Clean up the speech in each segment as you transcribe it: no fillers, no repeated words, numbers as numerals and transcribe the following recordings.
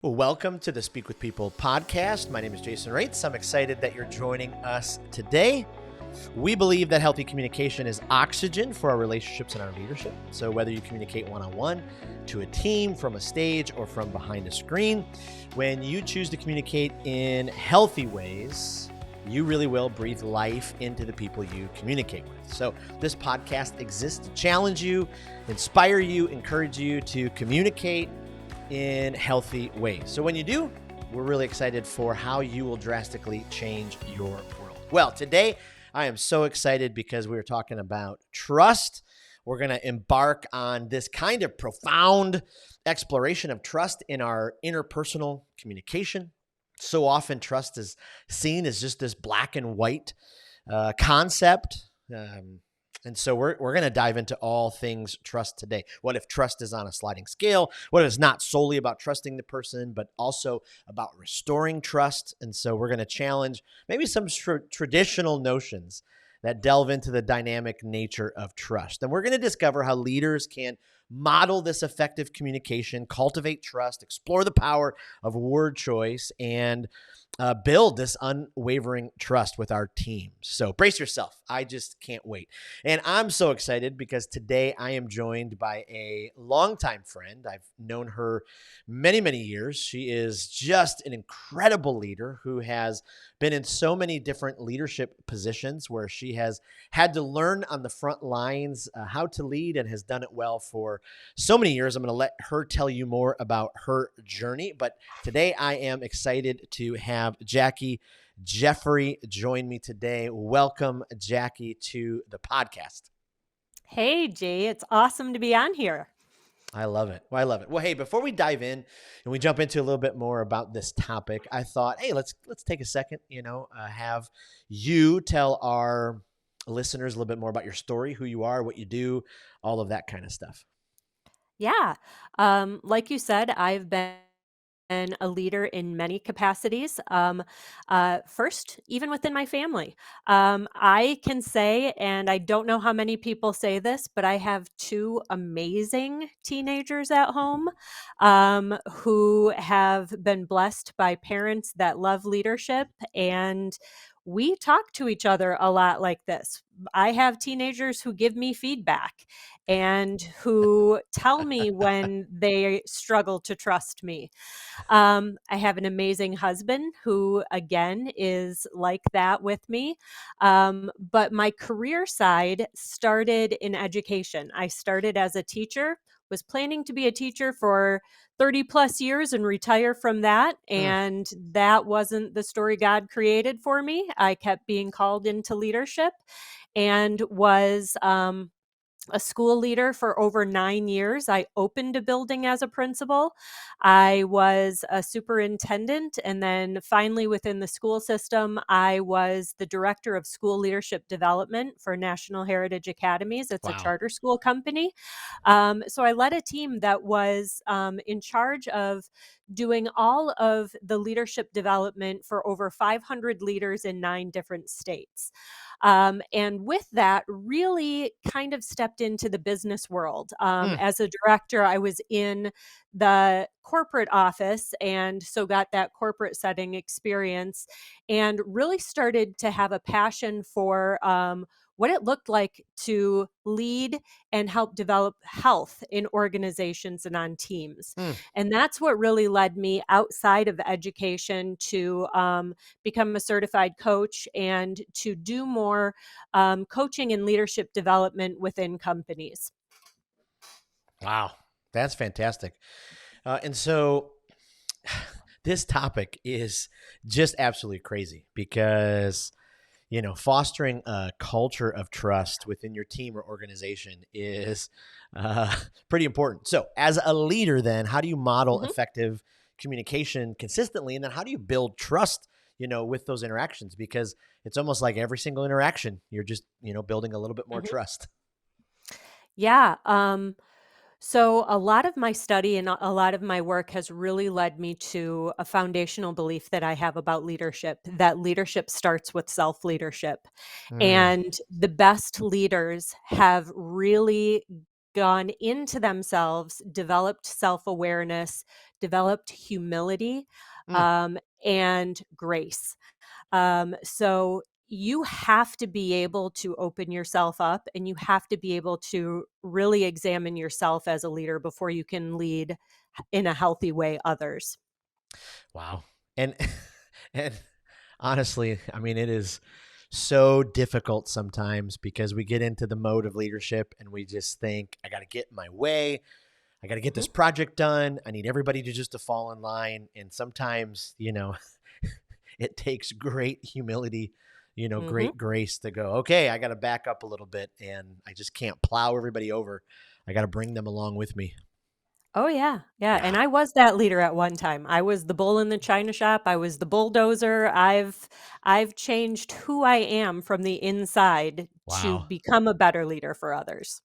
Well, welcome to the Speak with People podcast. My name is Jason Raitz. I'm excited that you're joining us today. We believe that healthy communication is oxygen for our relationships and our leadership. So whether you communicate one-on-one, to a team, from a stage, or from behind a screen, when you choose to communicate in healthy ways, you really will breathe life into the people you communicate with. So this podcast exists to challenge you, inspire you, encourage you to communicate in healthy ways. So when you do, we're really excited for how you will drastically change your world. Well, today I am so excited because we're talking about trust. We're going to embark on this kind of profound exploration of trust in our interpersonal communication. So often trust is seen as just this black and white concept. And so we're going to dive into all things trust today. What if trust is on a sliding scale? What if it's not solely about trusting the person, but also about restoring trust? And so we're going to challenge maybe some traditional notions that delve into the dynamic nature of trust. And we're going to discover how leaders can model this effective communication, cultivate trust, explore the power of word choice, and build this unwavering trust with our teams. So brace yourself. I just can't wait. And I'm so excited because today I am joined by a longtime friend. I've known her many, many years. She is just an incredible leader who has been in so many different leadership positions where she has had to learn on the front lines how to lead and has done it well for so many years. I'm going to let her tell you more about her journey. But today I am excited to have Jaci Jeffrey join me today. Welcome, Jaci, to the podcast. Hey, Jay, it's awesome to be on here. I love it. Well, I love it. Well, hey, before we dive in and we jump into a little bit more about this topic, I thought, hey, let's take a second, have you tell our listeners a little bit more about your story, who you are, what you do, all of that kind of stuff. Yeah. Like you said, I've been a leader in many capacities. First, even within my family, I can say, and I don't know how many people say this, but I have two amazing teenagers at home who have been blessed by parents that love leadership, and we talk to each other a lot like this. I have teenagers who give me feedback and who tell me when they struggle to trust me. I have an amazing husband who, again, is like that with me. But my career side started in education. I started as a teacher, was planning to be a teacher for 30 plus years and retire from that. Mm. And that wasn't the story God created for me. I kept being called into leadership and was a school leader for over 9 years. I opened a building as a principal. I was a superintendent. And then finally, within the school system, I was the director of school leadership development for National Heritage Academies. It's a Wow. charter school company. So I led a team that was in charge of doing all of the leadership development for over 500 leaders in 9 different states. And with that, really kind of stepped into the business world. Mm. As a director, I was in the corporate office and so got that corporate setting experience and really started to have a passion for what it looked like to lead and help develop health in organizations and on teams. Mm. And that's what really led me outside of education to become a certified coach and to do more coaching and leadership development within companies. Wow. That's fantastic. And so this topic is just absolutely crazy because, fostering a culture of trust within your team or organization is pretty important. So, as a leader, then, how do you model Mhm, effective communication consistently? And then how do you build trust, with those interactions? Because it's almost like every single interaction, you're just, building a little bit more mhm. trust. Yeah. So a lot of my study and a lot of my work has really led me to a foundational belief that I have about leadership, that leadership starts with self leadership. Mm. And the best leaders have really gone into themselves, developed self-awareness, developed humility, Mm. um, and grace. So you have to be able to open yourself up, and you have to be able to really examine yourself as a leader before you can lead in a healthy way others. Wow. And and honestly, I mean, it is so difficult sometimes because we get into the mode of leadership and we just think, I got to get in my way. I got to get Mhm. this project done. I need everybody to just to fall in line. And sometimes, it takes great humility, Mhm. great grace to go, okay, I got to back up a little bit and I just can't plow everybody over. I got to bring them along with me. Oh, yeah. Yeah, and Yeah. I was that leader at one time. I was the bull in the china shop. I was the bulldozer. I've changed who I am from the inside to Wow. become a better leader for others.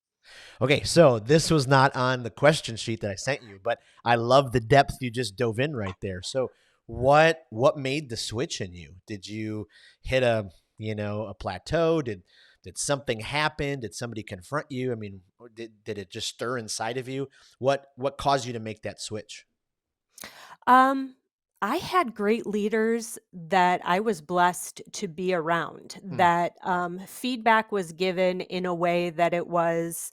Okay, so this was not on the question sheet that I sent you, but I love the depth you just dove in right there. So what made the switch in you? Did you hit a plateau? Did something happen? Did somebody confront you? I mean, or did it just stir inside of you? What caused you to make that switch? Um, I had great leaders that I was blessed to be around, Hmm. that feedback was given in a way that it was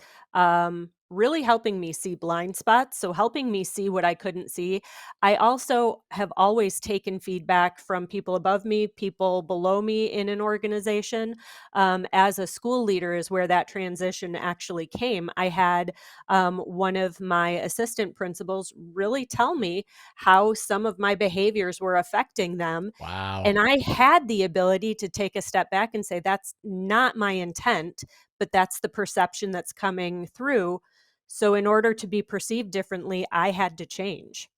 really helping me see blind spots. So, helping me see what I couldn't see. I also have always taken feedback from people above me, people below me in an organization. As a school leader, is where that transition actually came. I had one of my assistant principals really tell me how some of my behaviors were affecting them. Wow. And I had the ability to take a step back and say, that's not my intent, but that's the perception that's coming through. So, in order to be perceived differently, I had to change.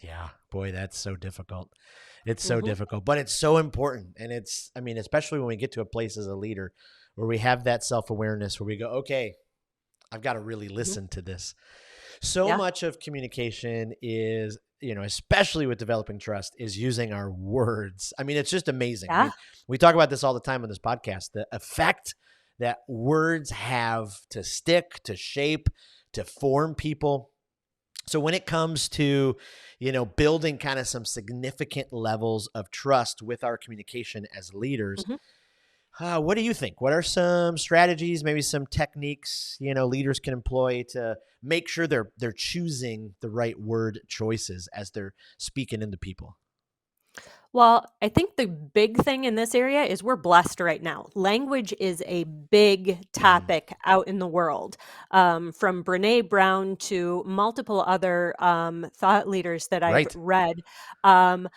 Yeah, boy, that's so difficult. It's so Hmm. difficult, but it's so important. And I mean, especially when we get to a place as a leader where we have that self awareness where we go, okay, I've got to really Hmm. listen to this. So Yeah. much of communication is, especially with developing trust, is using our words. I mean, it's just amazing. I Yeah. mean, we talk about this all the time on this podcast, the effect that words have to stick, to shape, to form people. So when it comes to, building kind of some significant levels of trust with our communication as leaders, Hmm. what do you think? What are some strategies, maybe some techniques, leaders can employ to make sure they're choosing the right word choices as they're speaking into people? Well, I think the big thing in this area is we're blessed right now. Language is a big Mhm. topic out in the world, from Brene Brown to multiple other thought leaders that I've Right. read. Um,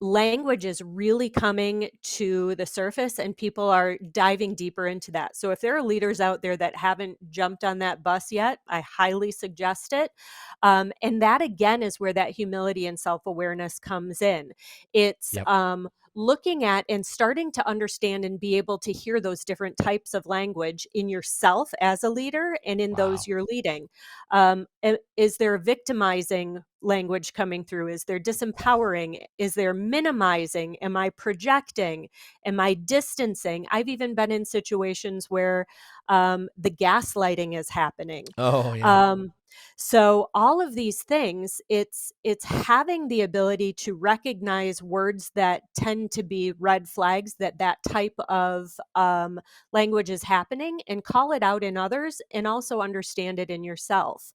Language is really coming to the surface, and people are diving deeper into that. So if there are leaders out there that haven't jumped on that bus yet, I highly suggest it. And that again is where that humility and self-awareness comes in. It's Yep. looking at and starting to understand and be able to hear those different types of language in yourself as a leader and in those Wow. you're leading. Is there victimizing language coming through? Is there disempowering? Is there minimizing? Am I projecting? Am I distancing? I've even been in situations where the gaslighting is happening. Oh, yeah. Um, so all of these things, it's having the ability to recognize words that tend to be red flags that that type of language is happening, and call it out in others, and also understand it in yourself.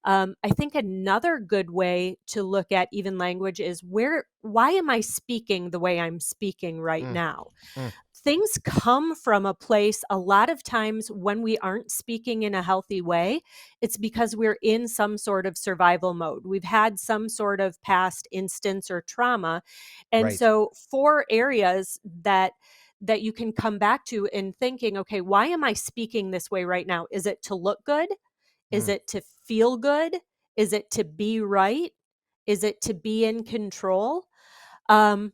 I think another good way to look at even language is why am I speaking the way I'm speaking right Mm, now? mm. Things come from a place a lot of times when we aren't speaking in a healthy way. It's because we're in some sort of survival mode. We've had some sort of past instance or trauma. And Right. so, four areas that you can come back to in thinking, okay, why am I speaking this way right now? Is it to look good? Is Mm. it to feel good? Is it to be right? Is it to be in control? Um,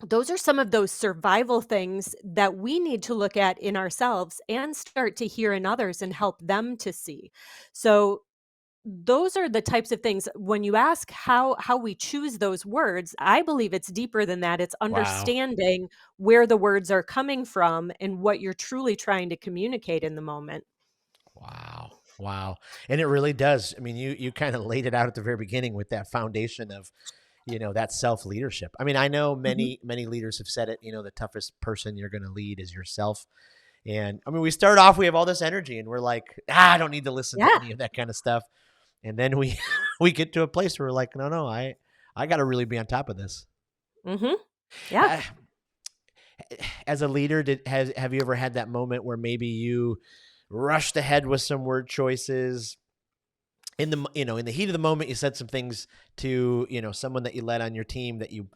those are some of those survival things that we need to look at in ourselves and start to hear in others and help them to see. So those are the types of things. When you ask how we choose those words, I believe it's deeper than that. It's Wow. understanding where the words are coming from and what you're truly trying to communicate in the moment. Wow. Wow. And it really does. I mean, you kind of laid it out at the very beginning with that foundation of, that self leadership. I mean, I know Mhm. many leaders have said it, the toughest person you're going to lead is yourself. And I mean, we start off, we have all this energy and we're like, I don't need to listen to Yeah. any of that kind of stuff. And then we, we get to a place where we're like, no, I got to really be on top of this. Mhm. Yeah. Uh, As a leader, have you ever had that moment where maybe you rushed ahead with some word choices in the heat of the moment? You said some things to someone that you led on your team that you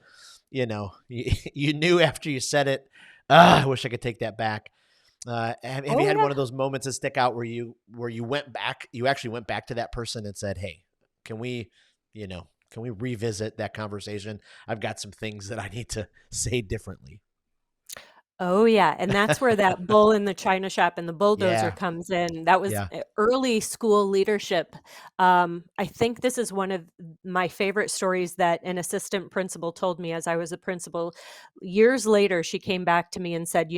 knew after you said it. I wish I could take that back. Have you Oh, had yeah. one of those moments that stick out where you went back, you actually went back to that person and said, "Hey, can we, can we revisit that conversation? I've got some things that I need to say differently." Oh, yeah, and that's where that bull in the china shop and the bulldozer Yeah, comes in. That was, yeah. early school leadership. I think this is one of my favorite stories that an assistant principal told me as I was a principal. Years later, she came back to me and said,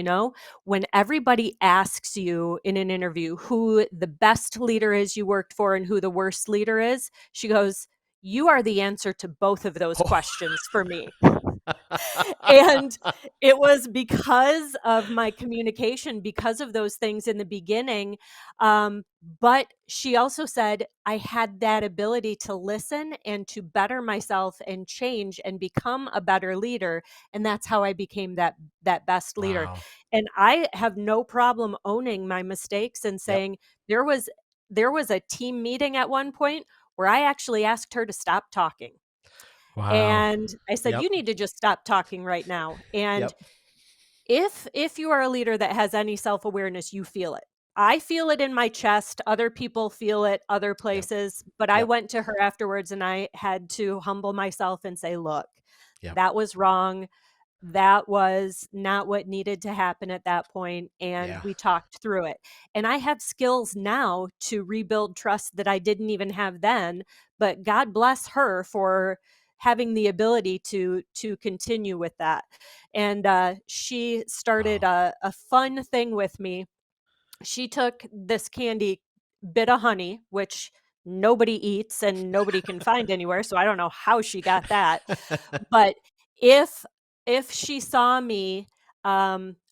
when everybody asks you in an interview who the best leader is you worked for and who the worst leader is, she goes, "You are the answer to both of those questions for me." And it was because of my communication, because of those things in the beginning. But she also said I had that ability to listen and to better myself and change and become a better leader. And that's how I became that best leader. Wow. And I have no problem owning my mistakes and Yep. saying there was there was a team meeting at one point where I actually asked her to stop talking. Wow. And I said, Yep. "You need to just stop talking right now." And Yep. if you are a leader that has any self-awareness, you feel it. I feel it in my chest, other people feel it other Yep. places, but I Yep. went to her afterwards and I had to humble myself and say, "Look, Yep. that was wrong. That was not what needed to happen at that point, and Yeah. we talked through it." And I have skills now to rebuild trust that I didn't even have then, but God bless her for having the ability to continue with that. And she started Wow. a fun thing with me. She took this candy, bit of honey, which nobody eats and nobody can find anywhere, so I don't know how she got that. But if if she saw me,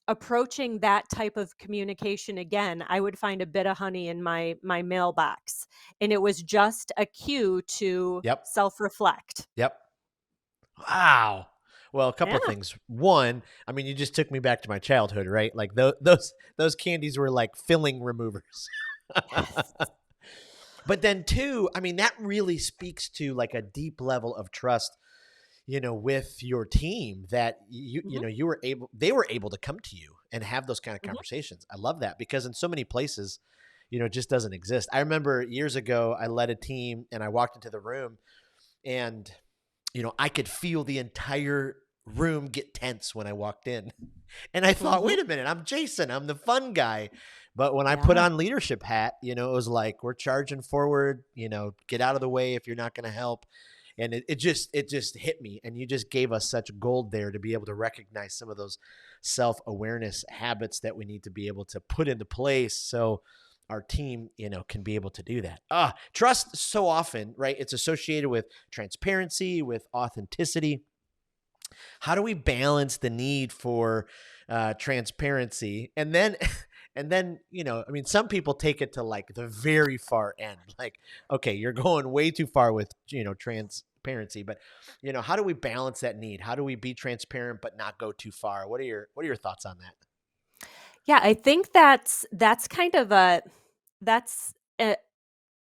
approaching that type of communication again, I would find a bit of honey in my mailbox, and it was just a cue to Yep. self-reflect. Yep. Wow. Well, a couple Yeah. of things. One, I mean, you just took me back to my childhood, right? Like those candies were like filling removers. Yes. But then two, I mean, that really speaks to like a deep level of trust, with your team that Mhm, they were able to come to you and have those kind of mhm, conversations. I love that because in so many places, it just doesn't exist. I remember years ago, I led a team and I walked into the room and I could feel the entire room get tense when I walked in. And I thought, mhm. wait a minute, I'm Jason, I'm the fun guy. But when I put Yeah. on leadership hat, it was like, we're charging forward, get out of the way if you're not going to help. And it just hit me. And you just gave us such gold there to be able to recognize some of those self-awareness habits that we need to be able to put into place. So our team, can be able to do that. Trust so often, right? It's associated with transparency, with authenticity. How do we balance the need for transparency and then and then I mean, some people take it to like the very far end, like, okay, you're going way too far with transparency, but how do we balance that need? How do we be transparent but not go too far? What are your thoughts on that? Yeah, I think that's kind of that's a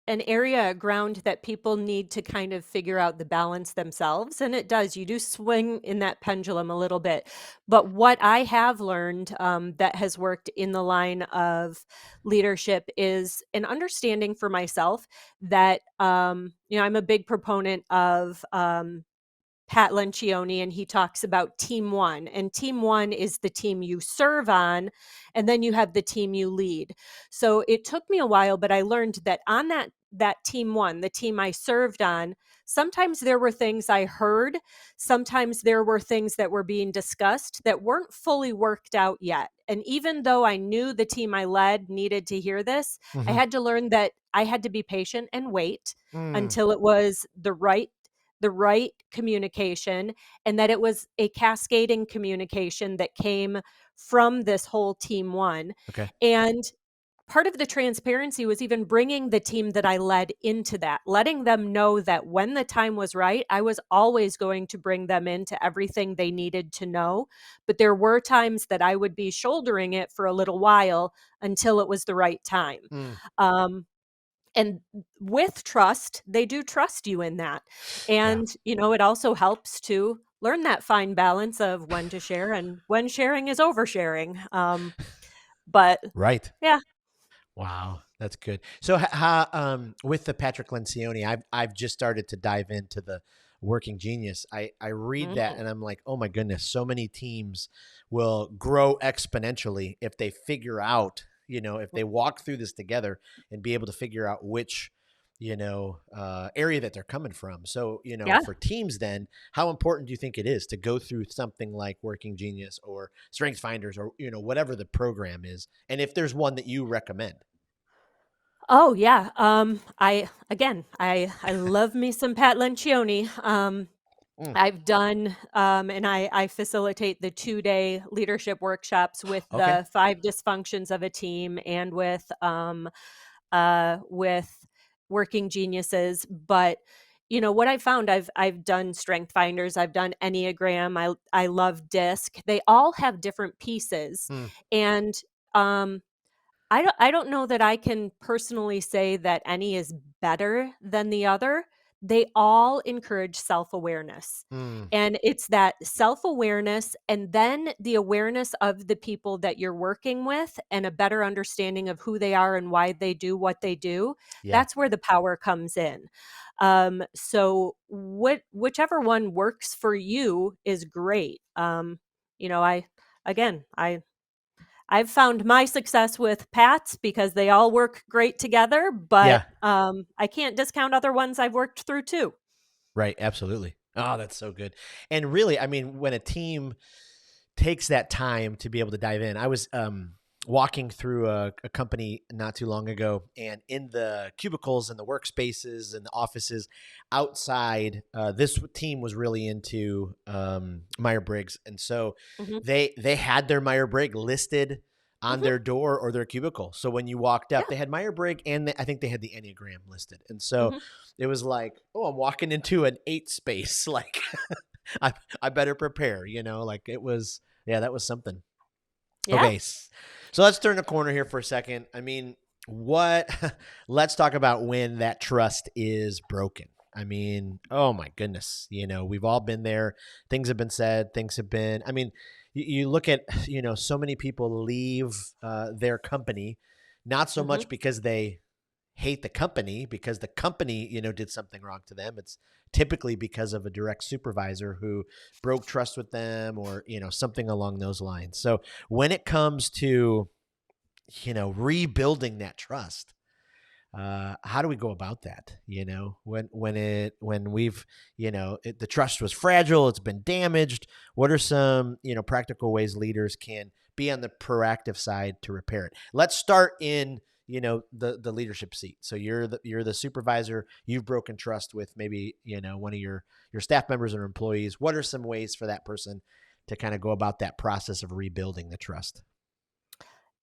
an area of ground that people need to kind of figure out the balance themselves, and it does. You do swing in that pendulum a little bit. But what I have learned, that has worked in the line of leadership is an understanding for myself that, I'm a big proponent of, Pat Lencioni, and he talks about team one. And team one is the team you serve on, and then you have the team you lead. So it took me a while, but I learned that on that team one, the team I served on, sometimes there were things I heard, sometimes there were things that were being discussed that weren't fully worked out yet. And even though I knew the team I led needed to hear this, I Hmm. had to learn that I had to be patient and wait Mm. until it was the right communication, and that it was a cascading communication that came from this whole team one. Okay. And part of the transparency was even bringing the team that I led into that, letting them know that when the time was right, I was always going to bring them into everything they needed to know. But there were times that I would be shouldering it for a little while until it was the right time. Mm. Um, and with trust, they do trust you in that. Yeah. And, it also helps to learn that fine balance of when to share and when sharing is oversharing. But Right. yeah. Wow, that's good. So, with the Patrick Lencioni, I've just started to dive into the Working Genius. I read that Mhm. and I'm like, oh my goodness, so many teams will grow exponentially if they figure out, if they walk through this together and be able to figure out which, area that they're coming from. So, Yeah. for teams, then how important do you think it is to go through something like Working Genius or Strength Finders or whatever the program is, and if there's one that you recommend? Oh yeah. I love me some Pat Lencioni. Mm, I've done and I facilitate the 2-day leadership workshops with okay. the 5 dysfunctions of a team and with working geniuses. But what I found, I've done strength finders, I've done Enneagram, I love disc. They all have different pieces. Mm, And um I don't know that I can personally say that any is better than the other. They all encourage self-awareness. mm, And it's that self-awareness and then the awareness of the people that you're working with and a better understanding of who they are and why they do what they do. yeah. That's where the power comes in. So whichever one works for you is great. I again, I've found my success with Pats because they all work great together, but Yeah. I can't discount other ones I've worked through too. Right. Absolutely. Oh, that's so good. And really, I mean, when a team takes that time to be able to dive in, I was walking through a company not too long ago, and in the cubicles and the workspaces and the offices outside, this team was really into Meyer Briggs, and so Mhm, they had their Meyer Briggs listed on mhm, their door or their cubicle. So when you walked yeah, up, they had Meyer Briggs, and I think they had the Enneagram listed. And so mhm, it was like, oh, I'm walking into an 8 space. Like, I I better prepare. Like it was. Yeah, that was something. yeah, Okay, so let's turn the corner here for a second. I mean, what? Let's talk about when that trust is broken. I mean, oh my goodness, we've all been there. Things have been said. Things have been. I mean, you look at so many people leave their company, not so mhm, much because they hate the company because the company, did something wrong to them. It's typically because of a direct supervisor who broke trust with them or, something along those lines. So when it comes to, rebuilding that trust, how do we go about that? When we've, the trust was fragile, it's been damaged. What are some, practical ways leaders can be on the proactive side to repair it? Let's start in, the leadership seat. So you're the supervisor. You've broken trust with maybe one of your staff members or employees. What are some ways for that person to kind of go about that process of rebuilding the trust?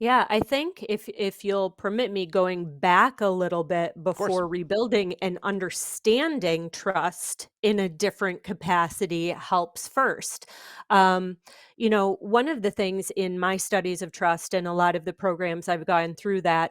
yeah. I think if you'll permit me going back a little bit Of course. before rebuilding and understanding trust in a different capacity helps first. Um, one of the things in my studies of trust and a lot of the programs I've gone through that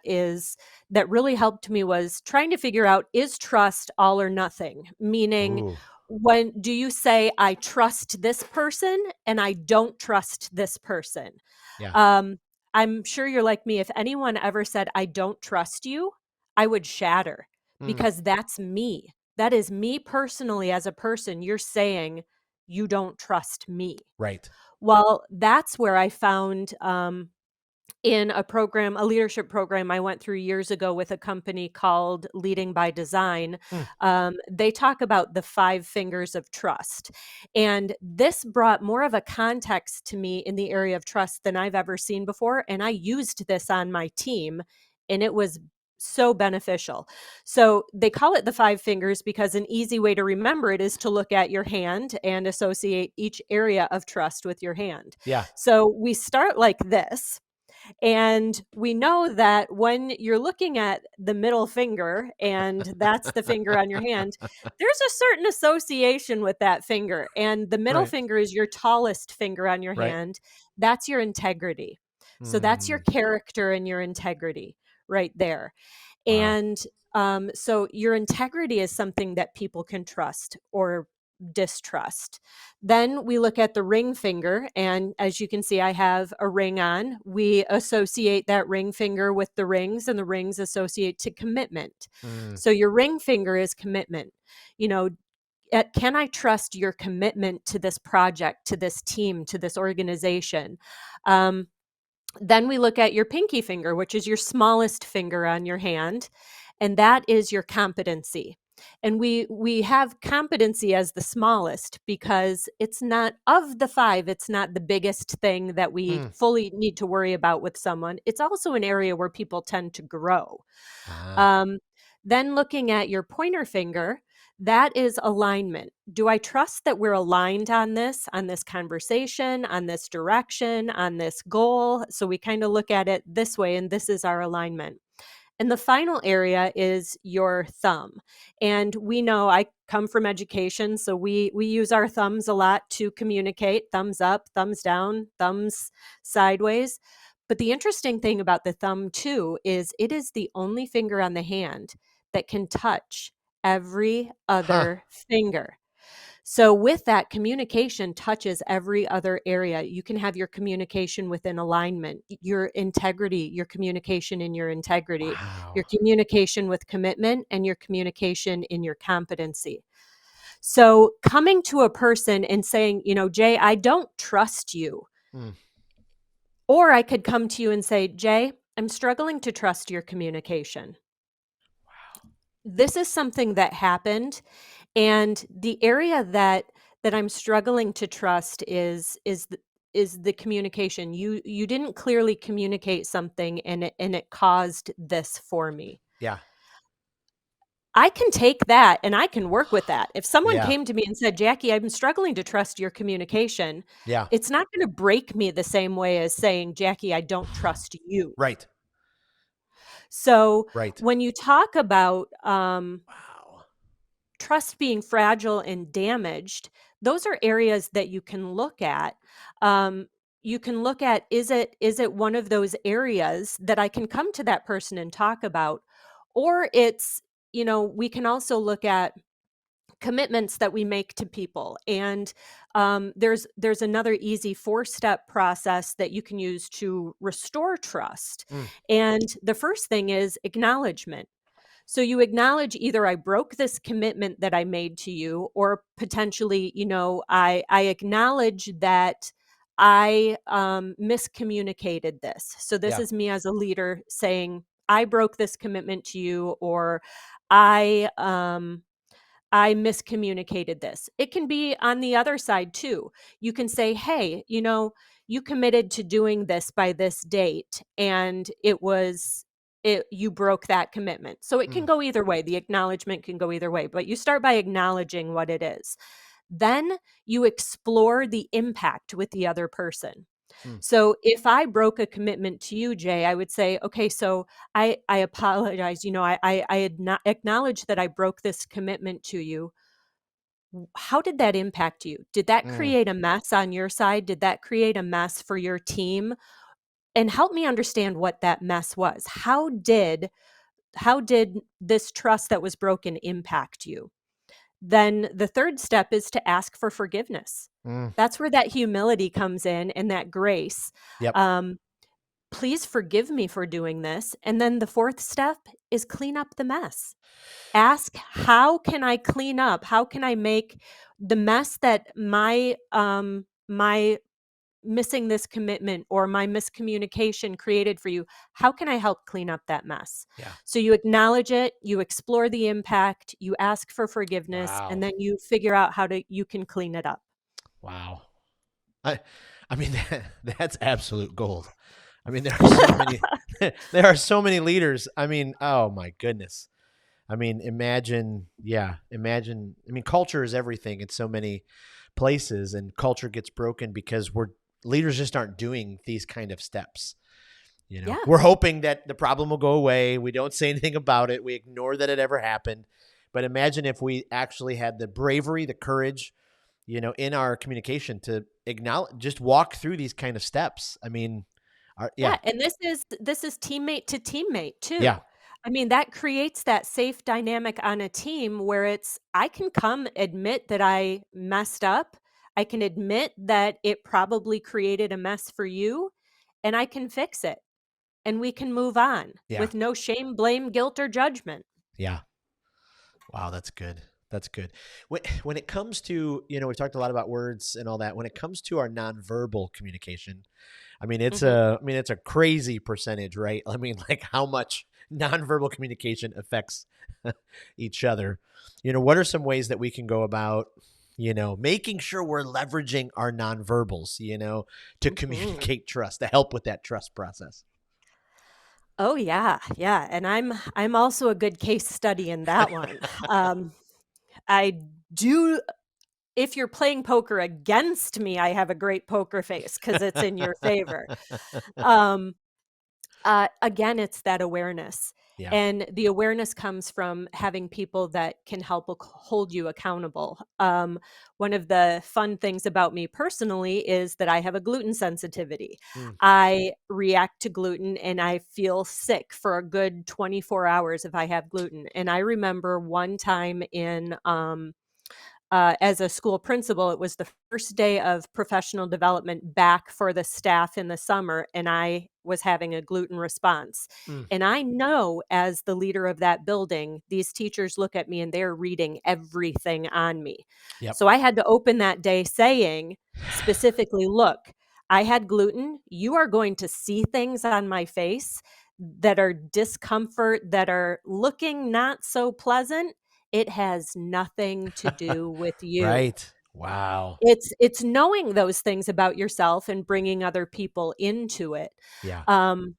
really helped me was trying to figure out, is trust all or nothing? Meaning, Ooh, when do you say I trust this person and I don't trust this person? yeah. Um, I'm sure you're like me. If anyone ever said, I don't trust you, I would shatter Mm, because that's me. That is me personally as a person. You're saying you don't trust me. right. Well, that's where I found in a leadership program I went through years ago with a company called Leading by Design. Mm. They talk about the 5 fingers of trust. And this brought more of a context to me in the area of trust than I've ever seen before. And I used this on my team, and it was so beneficial. So they call it the 5 fingers because an easy way to remember it is to look at your hand and associate each area of trust with your hand. Yeah. So we start like this. And we know that when you're looking at the middle finger, and that's the finger on your hand, there's a certain association with that finger. And the middle Right. finger is your tallest finger on your Right. hand. That's your integrity. So that's your Mm. character and your integrity right there. Wow. And so your integrity is something that people can trust or distrust. Then we look at the ring finger. And as you can see, I have a ring on. We associate that ring finger with the rings, and the rings associate to commitment. Mm. So your ring finger is commitment. You know, can I trust your commitment to this project, to this team, to this organization? Um, then we look at your pinky finger, which is your smallest finger on your hand, and that is your competency. And we have competency as the smallest because it's not of the 5, it's not the biggest thing that we Mm. fully need to worry about with someone. It's also an area where people tend to grow. Ah. Um, then looking at your pointer finger, that is alignment. Do I trust that we're aligned on this conversation, on this direction, on this goal? So we kind of look at it this way, and this is our alignment. And the final area is your thumb. And we know I come from education, so we use our thumbs a lot to communicate. Thumbs up, thumbs down, thumbs sideways. But the interesting thing about the thumb too is it is the only finger on the hand that can touch every Huh. other finger. So with that, communication touches every other area. You can have your communication within alignment, your integrity, your communication in your integrity, your Wow. communication with commitment, and your communication in your competency. So coming to a person and saying, Jay, I don't trust you. Mm. Or I could come to you and say, Jay, I'm struggling to trust your communication. This is something that happened. And the area that I'm struggling to trust is the communication. You didn't clearly communicate something, and it caused this for me. Yeah. I can take that and I can work with that. If someone Yeah. came to me and said, Jackie, I'm struggling to trust your communication, Yeah. it's not going to break me the same way as saying, Jackie, I don't trust you. Right. So Right. when you talk about Wow. trust being fragile and damaged, those are areas that you can look at. You can look at, is it one of those areas that I can come to that person and talk about? Or we can also look at commitments that we make to people. And there's another easy 4-step process that you can use to restore trust. Mm. And the first thing is acknowledgement. So you acknowledge either I broke this commitment that I made to you, or potentially, I acknowledge that I miscommunicated this. So this Yeah. is me as a leader saying, I broke this commitment to you, or I I miscommunicated this. It can be on the other side too. You can say, hey, you committed to doing this by this date, and you broke that commitment. So it can Mm. go either way. The acknowledgement can go either way, but you start by acknowledging what it is. Then you explore the impact with the other person. Mm. So if I broke a commitment to you, Jay, I would say, okay, so I apologize. I had not acknowledged that I broke this commitment to you. How did that impact you? Did that Mm. create a mess on your side? Did that create a mess for your team? And help me understand what that mess was. How did this trust that was broken impact you? Then the third step is to ask for forgiveness. Mm. That's where that humility comes in, and that grace. Yep. Um, Please forgive me for doing this. And then the fourth step is clean up the mess. Ask, how can I clean up? How can I make the mess that my missing this commitment or my miscommunication created for you? How can I help clean up that mess? Yeah. So you acknowledge it, you explore the impact, you ask for forgiveness, and Wow. then you figure out how to you can clean it up. Wow. I I mean that's absolute gold. I mean, there are so many there are so many leaders. I mean, oh my goodness. I mean, imagine. I mean, culture is everything in so many places, and culture gets broken because leaders just aren't doing these kind of steps. Yeah. We're hoping that the problem will go away. We don't say anything about it. We ignore that it ever happened. But imagine if we actually had the bravery, the courage, in our communication to acknowledge, just walk through these kind of steps. I mean, yeah, Yeah, and this is teammate to teammate yeah, too. I mean, that creates that safe dynamic on a team where it's I can come admit that I messed up. I can admit that it probably created a mess for you, and I can fix it. And we can move on yeah, with no shame, blame, guilt, or judgment. yeah. Wow, that's good. That's good. When it comes to, we've talked a lot about words and all that. When it comes to our nonverbal communication, Mhm. I mean, it's a crazy percentage, right? I mean, like how much nonverbal communication affects each other. What are some ways that we can go about, making sure we're leveraging our nonverbals, to Mhm. communicate trust, to help with that trust process? Oh yeah, yeah, and I'm also a good case study in that one. Um, I do if you're playing poker against me, I have a great poker face because it's in your favor. Um, again, it's that awareness. Yeah. And the awareness comes from having people that can help hold you accountable. One of the fun things about me personally is that I have a gluten sensitivity. Mm, I react to gluten and I feel sick for a good 24 hours if I have gluten. And I remember one time as a school principal, it was the first day of professional development back for the staff in the summer, and I was having a gluten response. mm, And I know as the leader of that building, these teachers look at me and they're reading everything on me. yep. So I had to open that day saying specifically, look, I had gluten. You are going to see things on my face that are discomfort, that are looking not so pleasant. It has nothing to do with you. Right. Wow. It's knowing those things about yourself and bringing other people into it. Yeah. Um,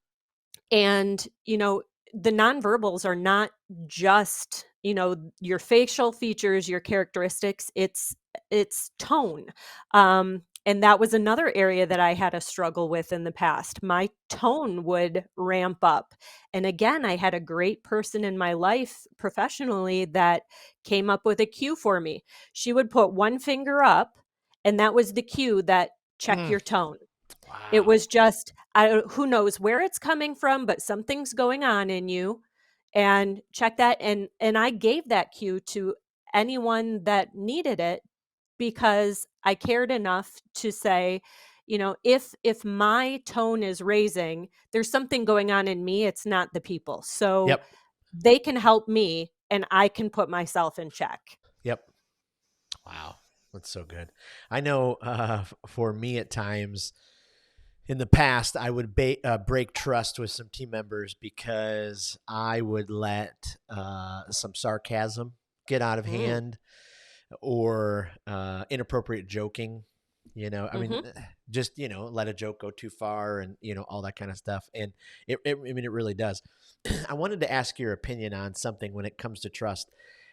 and, the nonverbals are not just, your facial features, your characteristics, it's tone. And that was another area that I had a struggle with in the past. My tone would ramp up. And again, I had a great person in my life professionally that came up with a cue for me. She would put one finger up, and that was the cue that check Mm, your tone. It wow. was just who knows where it's coming from, but something's going on in you, and check that, and I gave that cue to anyone that needed it because I cared enough to say, if my tone is raising, there's something going on in me, it's not the people. So Yep. they can help me and I can put myself in check. Yep. Wow. That's so good. I know for me at times in the past, I would break trust with some team members because I would let some sarcasm get out of Mm, hand or inappropriate joking. mhm. Just let a joke go too far, and all that kind of stuff. And I mean, it really does. I wanted to ask your opinion on something when it comes to trust.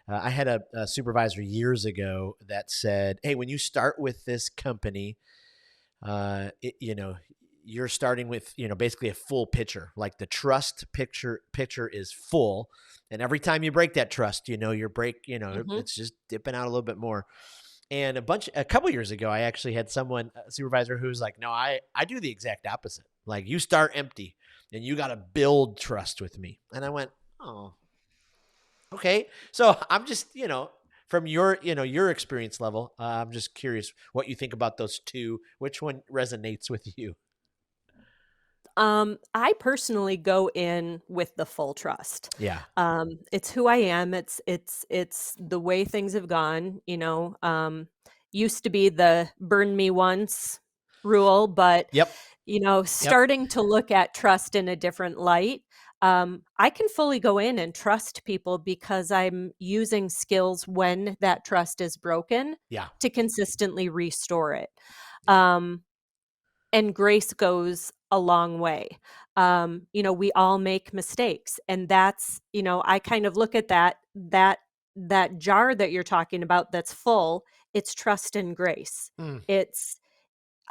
I had a supervisor years ago that said, "Hey, when you start with this company, you're starting with basically a full picture. Like the trust picture is full, and every time you break that trust, Mhm. it's just dipping out a little bit more." And a couple years ago, I actually had a supervisor who's like, "No, I do the exact opposite. Like you start empty, and you got to build trust with me." And I went, "Oh, okay." So I'm just from your experience level, I'm just curious what you think about those two. Which one resonates with you? I personally go in with the full trust. Yeah. It's who I am. It's the way things have gone. Used to be the burn me once, rule, but Yep. Yep. starting to look at trust in a different light. I can fully go in and trust people because I'm using skills when that trust is broken Yeah. to consistently restore it. Yeah. Um, and grace goes a long way. We all make mistakes, and that's, I kind of look at that jar that you're talking about that's full. It's trust and grace. Mm. It's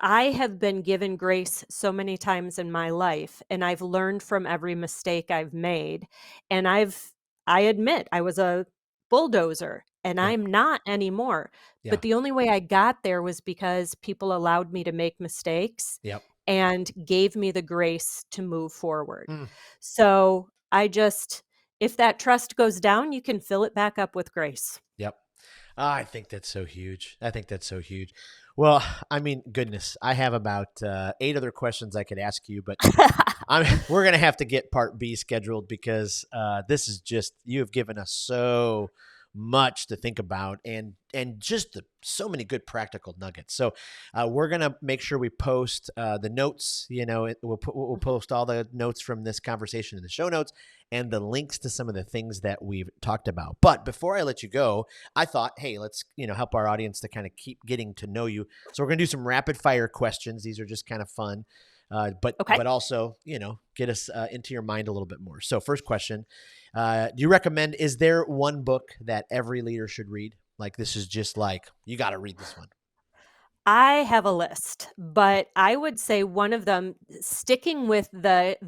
I have been given grace so many times in my life, and I've learned from every mistake I've made. And I admit I was a bulldozer, and Yep. I'm not anymore. Yeah. But the only way I got there was because people allowed me to make mistakes Yep. and gave me the grace to move forward. Mm. So if that trust goes down, you can fill it back up with grace. Yep. I think that's so huge. I think that's so huge. Well, I mean, goodness, I have about 8 other questions I could ask you, but we're going to have to get part B scheduled because this is just, you have given us so much to think about and just so many good practical nuggets. So we're going to make sure we post the notes, we'll post all the notes from this conversation in the show notes and the links to some of the things that we've talked about. But before I let you go, I thought, hey, let's, help our audience to kind of keep getting to know you. So we're going to do some rapid fire questions. These are just kind of fun. But Okay. also, get us into your mind a little bit more. So first question, do you recommend, is there one book that every leader should read? Like, this is just like, you got to read this one. I have a list, but I would say one of them, sticking with the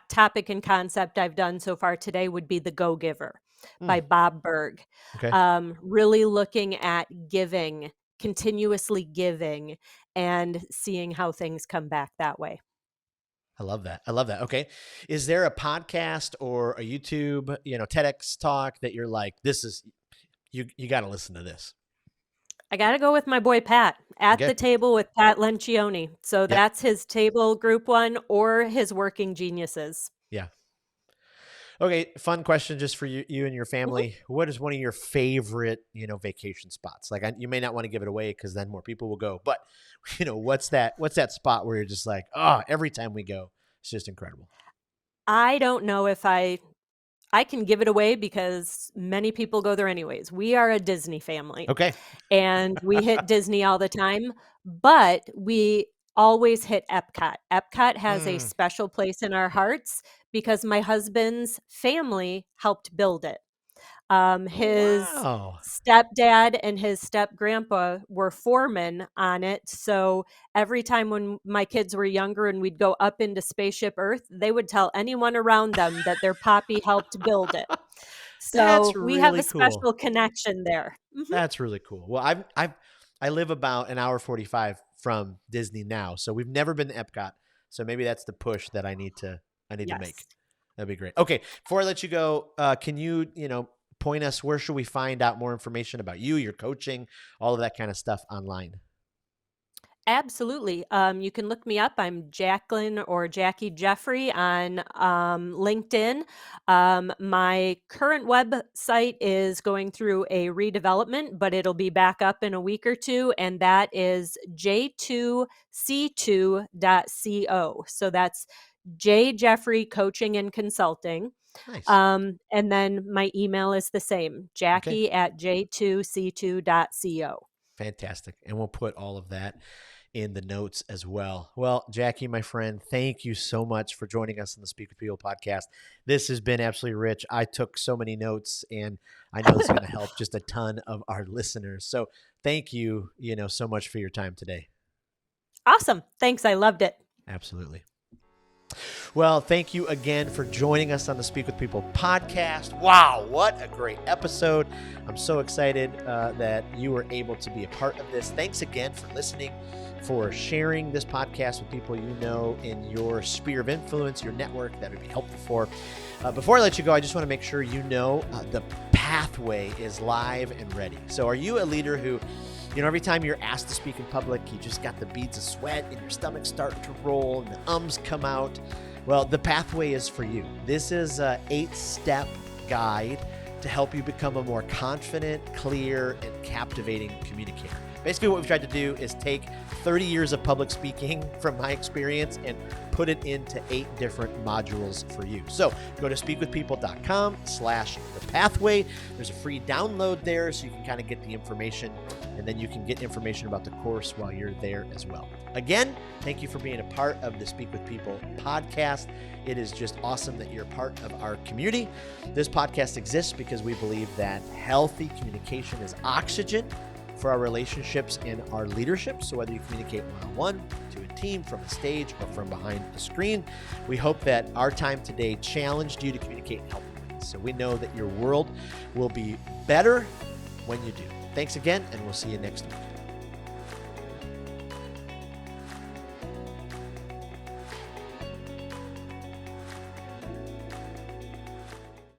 topic and concept I've done so far today, would be The Go-Giver by Bob Berg. Okay. Really looking at giving, continuously giving, and seeing how things come back that way. I love that. I love that. Okay. Is there a podcast or a YouTube, TEDx talk that you're like, this is, you got to listen to this? I got to go with my boy Pat, At Okay. the Table with Pat Lencioni. So Yep. that's his table group one, or his Working Geniuses. Yeah. Okay. Fun question just for you and your family. What is one of your favorite, vacation spots? Like, you may not want to give it away because then more people will go, but what's that spot where you're just like, oh, every time we go, it's just incredible. I don't know if I can give it away because many people go there anyways. We are a Disney family. Okay. And we hit Disney all the time, but we always hit Epcot. Epcot has a special place in our hearts because my husband's family helped build it. His Wow. stepdad and his step grandpa were foremen on it. So every time when my kids were younger and we'd go up into Spaceship Earth, they would tell anyone around them that their poppy helped build it. That's So we have really a cool. special connection there. That's really cool. Well, I live about an hour 45 from Disney now, so we've never been to Epcot. So maybe that's the push that I need to Yes. make. That'd be great. Okay, before I let you go, can you point us, where should we find out more information about you, your coaching, all of that kind of stuff online? Absolutely. You can look me up. I'm Jacqueline or Jaci Jeffrey on LinkedIn. My current website is going through a redevelopment, but it'll be back up in a week or two, and that is j2c2.co. So that's J Jeffrey Coaching and Consulting. Nice. And then my email is the same, Okay. Jackie@j2c2.co. Fantastic. And we'll put all of that in the notes as well. Well, Jaci, my friend, thank you so much for joining us on the Speak with People podcast. This has been absolutely rich. I took so many notes, and I know this is going to help just a ton of our listeners. So thank you, so much for your time today. Awesome. Thanks. I loved it. Absolutely. Well, thank you again for joining us on the Speak with People podcast. Wow, what a great episode. I'm so excited that you were able to be a part of this. Thanks again for listening, for sharing this podcast with people in your sphere of influence, your network that would be helpful for. Before I let you go, I just want to make sure the pathway is live and ready. So are you a leader who, every time you're asked to speak in public, you just got the beads of sweat and your stomach starting to roll and the ums come out? Well, the pathway is for you. This is an 8-step guide to help you become a more confident, clear, and captivating communicator. Basically, what we've tried to do is take 30 years of public speaking from my experience and put it into 8 different modules for you. So go to speakwithpeople.com/thepathway. There's a free download there so you can kind of get the information, and then you can get information about the course while you're there as well. Again, thank you for being a part of the Speak with People podcast. It is just awesome that you're a part of our community. This podcast exists because we believe that healthy communication is oxygen for our relationships and our leadership. So whether you communicate one-on-one, to a team, from a stage, or from behind a screen, we hope that our time today challenged you to communicate in healthy ways. So we know that your world will be better when you do. Thanks again, and we'll see you next week.